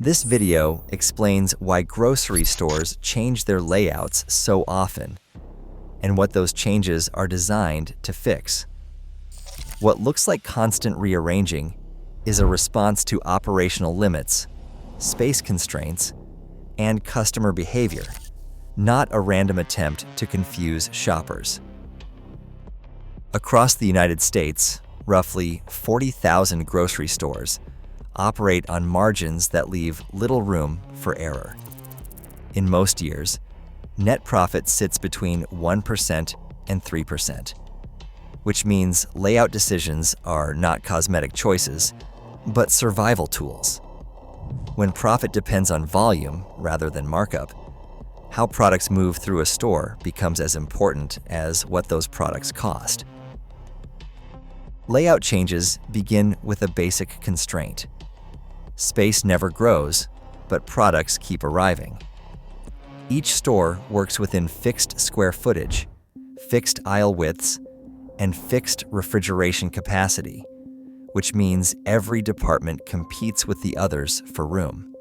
This video explains why grocery stores change their layouts so often and what those changes are designed to fix. What looks like constant rearranging is a response to operational limits, space constraints, and customer behavior, not a random attempt to confuse shoppers. Across the United States, roughly 40,000 grocery stores operate on margins that leave little room for error. In most years, net profit sits between 1% and 3%, which means layout decisions are not cosmetic choices, but survival tools. When profit depends on volume rather than markup, how products move through a store becomes as important as what those products cost. Layout changes begin with a basic constraint. Space never grows, but products keep arriving. Each store works within fixed square footage, fixed aisle widths, and fixed refrigeration capacity, which means every department competes with the others for room.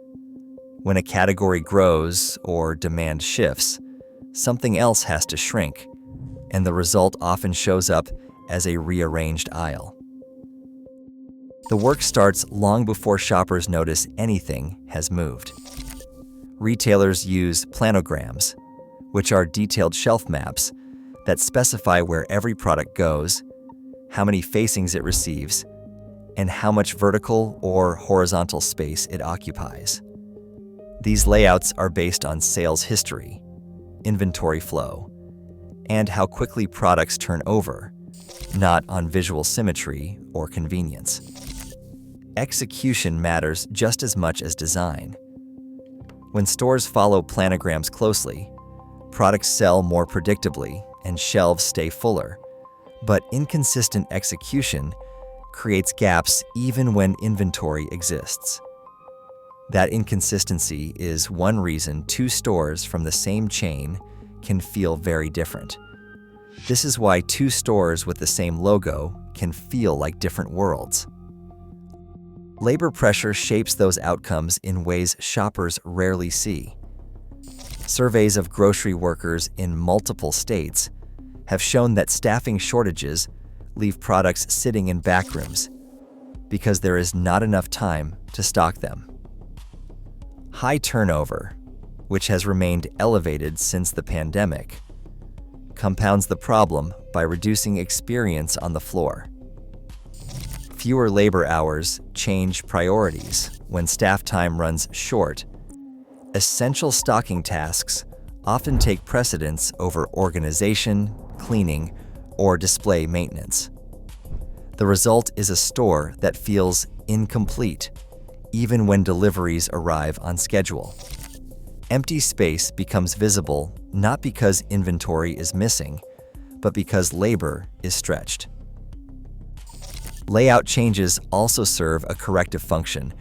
When a category grows or demand shifts, something else has to shrink, and the result often shows up as a rearranged aisle. The work starts long before shoppers notice anything has moved. Retailers use planograms, which are detailed shelf maps that specify where every product goes, how many facings it receives, and how much vertical or horizontal space it occupies. These layouts are based on sales history, inventory flow, and how quickly products turn over, not on visual symmetry or convenience. Execution matters just as much as design. When stores follow planograms closely, products sell more predictably and shelves stay fuller, but inconsistent execution creates gaps even when inventory exists. That inconsistency is one reason two stores from the same chain can feel very different. This is why two stores with the same logo can feel like different worlds. Labor pressure shapes those outcomes in ways shoppers rarely see. Surveys of grocery workers in multiple states have shown that staffing shortages leave products sitting in backrooms because there is not enough time to stock them. High turnover, which has remained elevated since the pandemic, compounds the problem by reducing experience on the floor. Fewer labor hours change priorities when staff time runs short. Essential stocking tasks often take precedence over organization, cleaning, or display maintenance. The result is a store that feels incomplete, even when deliveries arrive on schedule. Empty space becomes visible not because inventory is missing, but because labor is stretched. Layout changes also serve a corrective function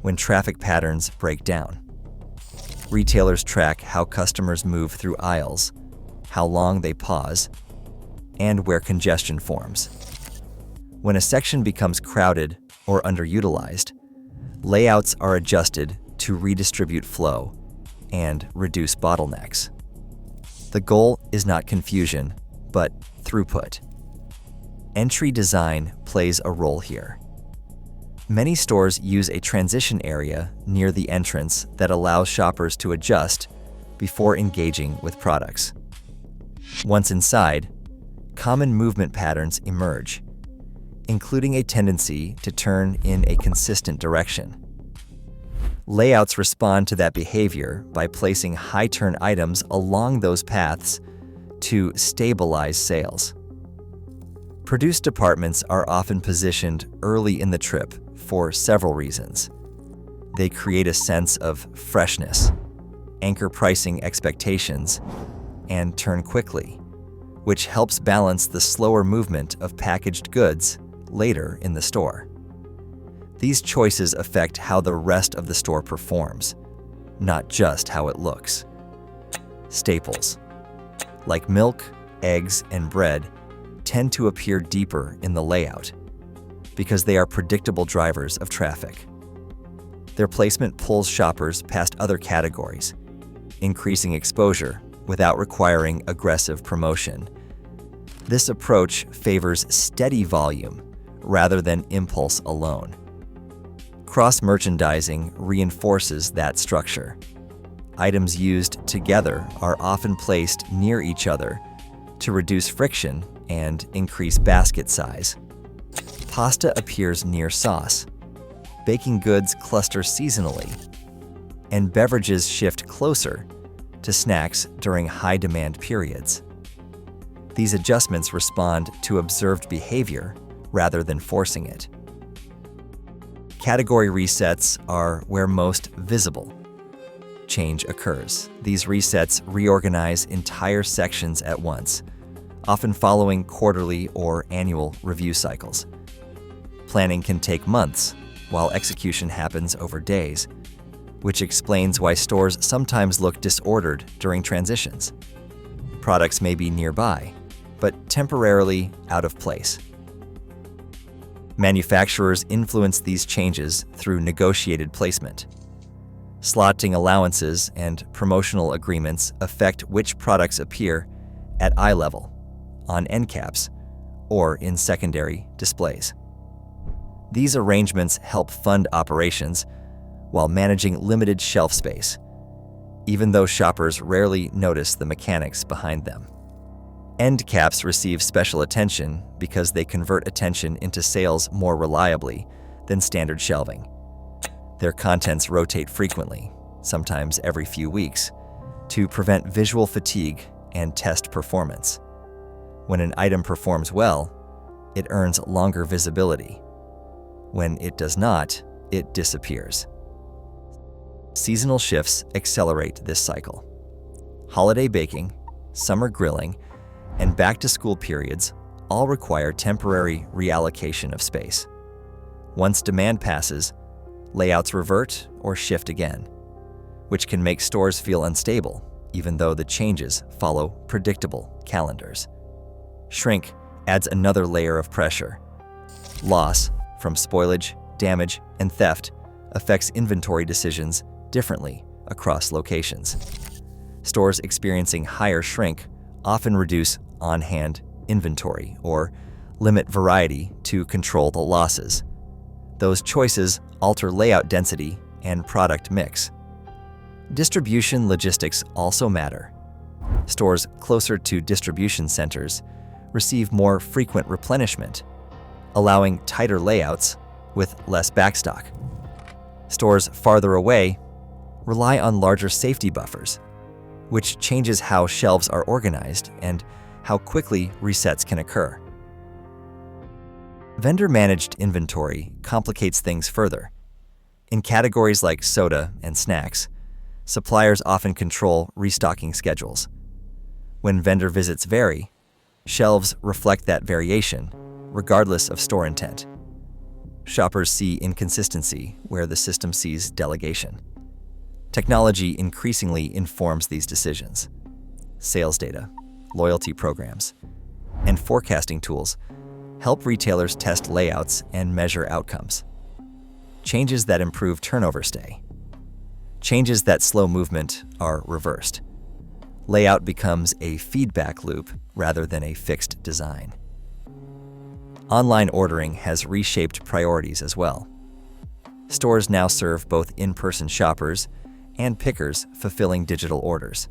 when traffic patterns break down. Retailers track how customers move through aisles, how long they pause, and where congestion forms. When a section becomes crowded or underutilized, layouts are adjusted to redistribute flow and reduce bottlenecks. The goal is not confusion, but throughput. Entry design plays a role here. Many stores use a transition area near the entrance that allows shoppers to adjust before engaging with products. Once inside, common movement patterns emerge, including a tendency to turn in a consistent direction. Layouts respond to that behavior by placing high-turn items along those paths to stabilize sales. Produce departments are often positioned early in the trip for several reasons. They create a sense of freshness, anchor pricing expectations, and turn quickly, which helps balance the slower movement of packaged goods later in the store. These choices affect how the rest of the store performs, not just how it looks. Staples, like milk, eggs, and bread, tend to appear deeper in the layout because they are predictable drivers of traffic. Their placement pulls shoppers past other categories, increasing exposure without requiring aggressive promotion. This approach favors steady volume rather than impulse alone. Cross-merchandising reinforces that structure. Items used together are often placed near each other to reduce friction and increase basket size. Pasta appears near sauce. Baking goods cluster seasonally, and beverages shift closer to snacks during high-demand periods. These adjustments respond to observed behavior rather than forcing it. Category resets are where most visible change occurs. These resets reorganize entire sections at once, often following quarterly or annual review cycles. Planning can take months, while execution happens over days, which explains why stores sometimes look disordered during transitions. Products may be nearby, but temporarily out of place. Manufacturers influence these changes through negotiated placement. Slotting allowances and promotional agreements affect which products appear at eye level, on endcaps, or in secondary displays. These arrangements help fund operations while managing limited shelf space, even though shoppers rarely notice the mechanics behind them. End caps receive special attention because they convert attention into sales more reliably than standard shelving. Their contents rotate frequently, sometimes every few weeks, to prevent visual fatigue and test performance. When an item performs well, it earns longer visibility. When it does not, it disappears. Seasonal shifts accelerate this cycle. Holiday baking, summer grilling, and back-to-school periods all require temporary reallocation of space. Once demand passes, layouts revert or shift again, which can make stores feel unstable, even though the changes follow predictable calendars. Shrink adds another layer of pressure. Loss from spoilage, damage, and theft affects inventory decisions differently across locations. Stores experiencing higher shrink often reduce on-hand inventory or limit variety to control the losses. Those choices alter layout density and product mix. Distribution logistics also matter. Stores closer to distribution centers receive more frequent replenishment, allowing tighter layouts with less backstock. Stores farther away rely on larger safety buffers, which changes how shelves are organized and how quickly resets can occur. Vendor-managed inventory complicates things further. In categories like soda and snacks, suppliers often control restocking schedules. When vendor visits vary, shelves reflect that variation, regardless of store intent. Shoppers see inconsistency where the system sees delegation. Technology increasingly informs these decisions. Sales data, loyalty programs, and forecasting tools help retailers test layouts and measure outcomes. Changes that improve turnover stay. Changes that slow movement are reversed. Layout becomes a feedback loop rather than a fixed design. Online ordering has reshaped priorities as well. Stores now serve both in-person shoppers and pickers fulfilling digital orders.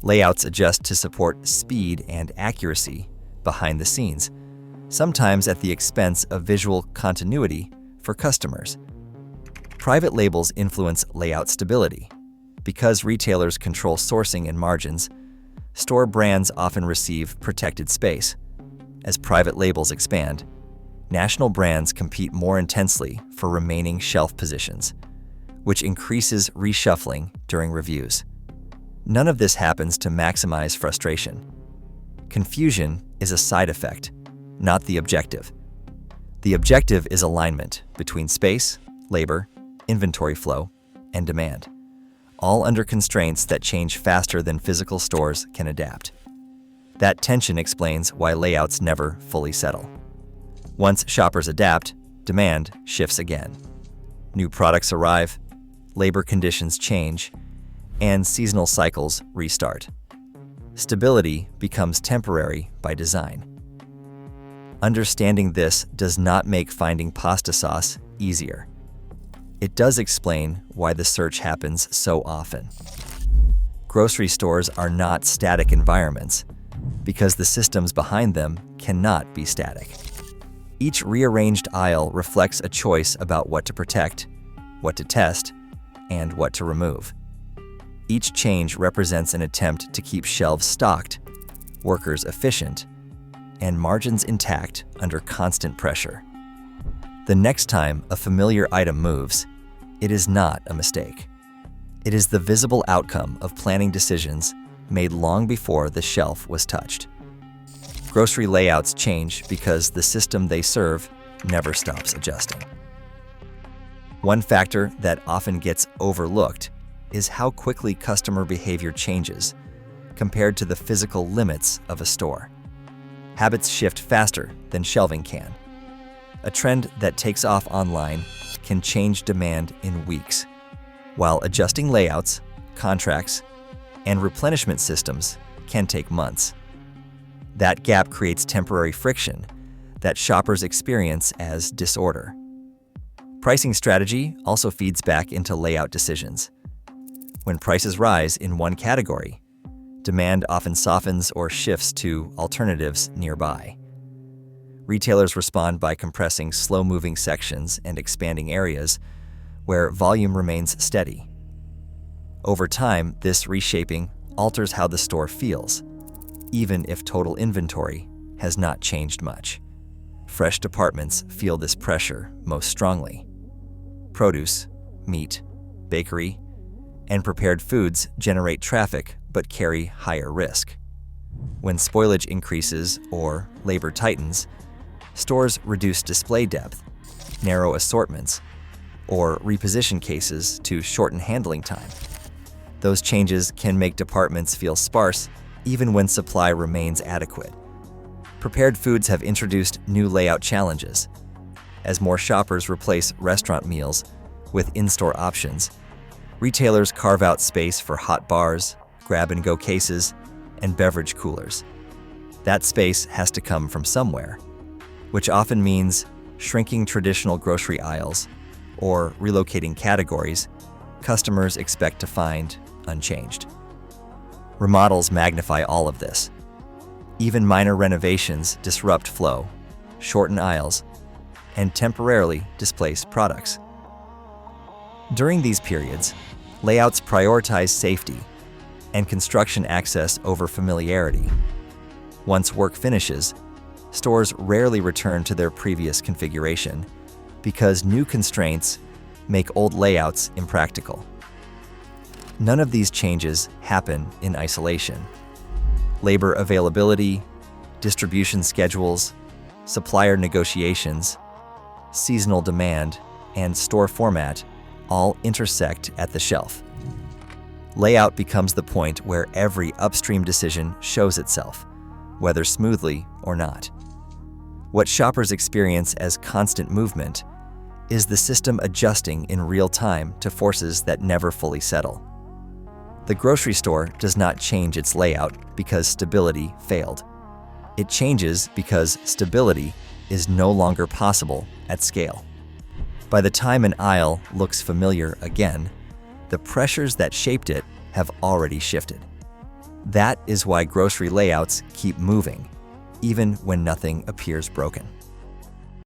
Layouts adjust to support speed and accuracy behind the scenes, sometimes at the expense of visual continuity for customers. Private labels influence layout stability. Because retailers control sourcing and margins, store brands often receive protected space. As private labels expand, national brands compete more intensely for remaining shelf positions, which increases reshuffling during reviews. None of this happens to maximize frustration. Confusion is a side effect, not the objective. The objective is alignment between space, labor, inventory flow, and demand, all under constraints that change faster than physical stores can adapt. That tension explains why layouts never fully settle. Once shoppers adapt, demand shifts again. New products arrive, labor conditions change, and seasonal cycles restart. Stability becomes temporary by design. Understanding this does not make finding pasta sauce easier. It does explain why the search happens so often. Grocery stores are not static environments because the systems behind them cannot be static. Each rearranged aisle reflects a choice about what to protect, what to test, and what to remove. Each change represents an attempt to keep shelves stocked, workers efficient, and margins intact under constant pressure. The next time a familiar item moves, it is not a mistake. It is the visible outcome of planning decisions made long before the shelf was touched. Grocery layouts change because the system they serve never stops adjusting. One factor that often gets overlooked is how quickly customer behavior changes compared to the physical limits of a store. Habits shift faster than shelving can. A trend that takes off online can change demand in weeks, while adjusting layouts, contracts, and replenishment systems can take months. That gap creates temporary friction that shoppers experience as disorder. Pricing strategy also feeds back into layout decisions. When prices rise in one category, demand often softens or shifts to alternatives nearby. Retailers respond by compressing slow-moving sections and expanding areas where volume remains steady. Over time, this reshaping alters how the store feels, even if total inventory has not changed much. Fresh departments feel this pressure most strongly. Produce, meat, bakery, and prepared foods generate traffic but carry higher risk. When spoilage increases or labor tightens, stores reduce display depth, narrow assortments, or reposition cases to shorten handling time. Those changes can make departments feel sparse even when supply remains adequate. Prepared foods have introduced new layout challenges. As more shoppers replace restaurant meals with in-store options, retailers carve out space for hot bars, grab-and-go cases, and beverage coolers. That space has to come from somewhere, which often means shrinking traditional grocery aisles or relocating categories customers expect to find unchanged. Remodels magnify all of this. Even minor renovations disrupt flow, shorten aisles, and temporarily displace products. During these periods, layouts prioritize safety and construction access over familiarity. Once work finishes, stores rarely return to their previous configuration because new constraints make old layouts impractical. None of these changes happen in isolation. Labor availability, distribution schedules, supplier negotiations, seasonal demand, and store format all intersect at the shelf. Layout becomes the point where every upstream decision shows itself, whether smoothly or not. What shoppers experience as constant movement is the system adjusting in real time to forces that never fully settle. The grocery store does not change its layout because stability failed. It changes because stability is no longer possible at scale. By the time an aisle looks familiar again, the pressures that shaped it have already shifted. That is why grocery layouts keep moving, even when nothing appears broken.